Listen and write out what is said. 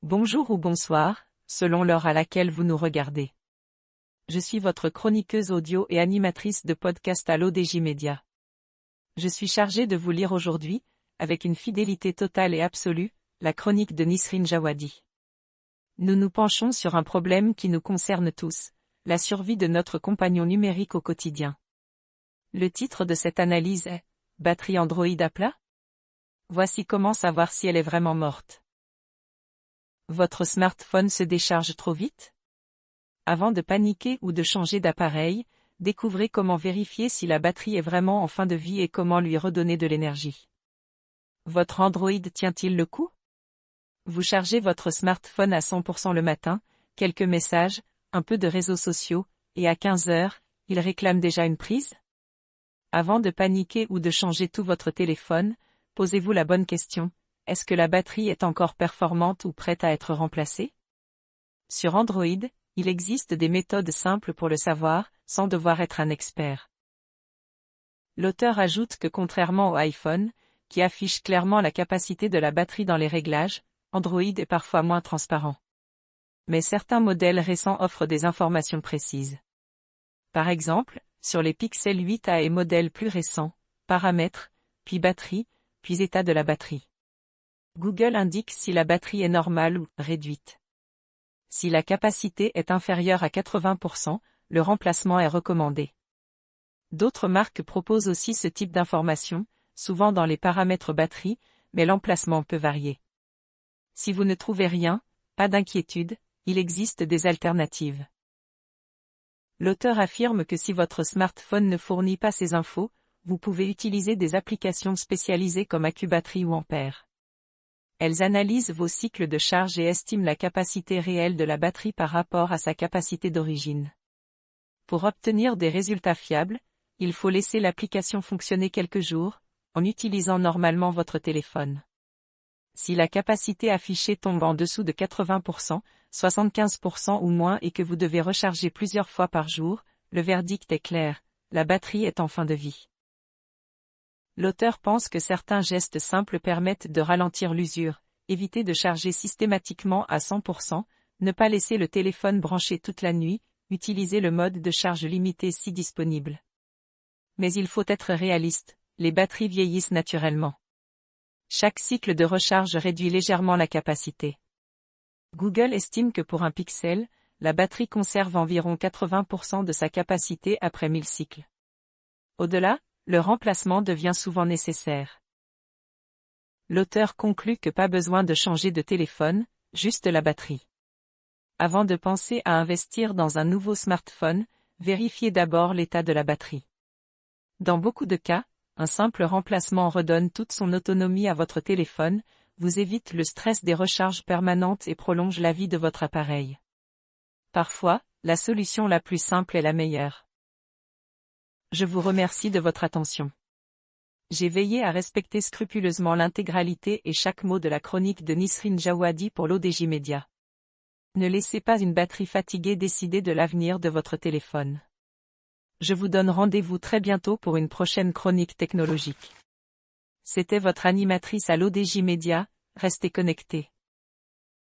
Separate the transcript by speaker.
Speaker 1: Bonjour ou bonsoir, selon l'heure à laquelle vous nous regardez. Je suis votre chroniqueuse audio et animatrice de podcast à l'ODJ Média. Je suis chargée de vous lire aujourd'hui, avec une fidélité totale et absolue, la chronique de Nisrine Jawadi. Nous nous penchons sur un problème qui nous concerne tous, la survie de notre compagnon numérique au quotidien. Le titre de cette analyse est « Batterie Android à plat ?» Voici comment savoir si elle est vraiment morte. Votre smartphone se décharge trop vite? Avant de paniquer ou de changer d'appareil, découvrez comment vérifier si la batterie est vraiment en fin de vie et comment lui redonner de l'énergie. Votre Android tient-il le coup? Vous chargez votre smartphone à 100% le matin, quelques messages, un peu de réseaux sociaux, et à 15 heures, il réclame déjà une prise? Avant de paniquer ou de changer tout votre téléphone, posez-vous la bonne question. Est-ce que la batterie est encore performante ou prête à être remplacée? Sur Android, il existe des méthodes simples pour le savoir, sans devoir être un expert. L'auteur ajoute que contrairement au iPhone, qui affiche clairement la capacité de la batterie dans les réglages, Android est parfois moins transparent. Mais certains modèles récents offrent des informations précises. Par exemple, sur les Pixel 8a et modèles plus récents, paramètres, puis batterie, puis état de la batterie. Google indique si la batterie est normale ou réduite. Si la capacité est inférieure à 80%, le remplacement est recommandé. D'autres marques proposent aussi ce type d'information, souvent dans les paramètres batterie, mais l'emplacement peut varier. Si vous ne trouvez rien, pas d'inquiétude, il existe des alternatives. L'auteur affirme que si votre smartphone ne fournit pas ces infos, vous pouvez utiliser des applications spécialisées comme AccuBatterie ou Ampère. Elles analysent vos cycles de charge et estiment la capacité réelle de la batterie par rapport à sa capacité d'origine. Pour obtenir des résultats fiables, il faut laisser l'application fonctionner quelques jours, en utilisant normalement votre téléphone. Si la capacité affichée tombe en dessous de 80%, 75% ou moins et que vous devez recharger plusieurs fois par jour, le verdict est clair, la batterie est en fin de vie. L'auteur pense que certains gestes simples permettent de ralentir l'usure, éviter de charger systématiquement à 100%, ne pas laisser le téléphone branché toute la nuit, utiliser le mode de charge limité si disponible. Mais il faut être réaliste, les batteries vieillissent naturellement. Chaque cycle de recharge réduit légèrement la capacité. Google estime que pour un Pixel, la batterie conserve environ 80% de sa capacité après 1000 cycles. Au-delà, le remplacement devient souvent nécessaire. L'auteur conclut que pas besoin de changer de téléphone, juste la batterie. Avant de penser à investir dans un nouveau smartphone, vérifiez d'abord l'état de la batterie. Dans beaucoup de cas, un simple remplacement redonne toute son autonomie à votre téléphone, vous évite le stress des recharges permanentes et prolonge la vie de votre appareil. Parfois, la solution la plus simple est la meilleure. Je vous remercie de votre attention. J'ai veillé à respecter scrupuleusement l'intégralité et chaque mot de la chronique de Nisrine Jawadi pour l'ODJ Média. Ne laissez pas une batterie fatiguée décider de l'avenir de votre téléphone. Je vous donne rendez-vous très bientôt pour une prochaine chronique technologique. C'était votre animatrice à l'ODJ Média, restez connectés.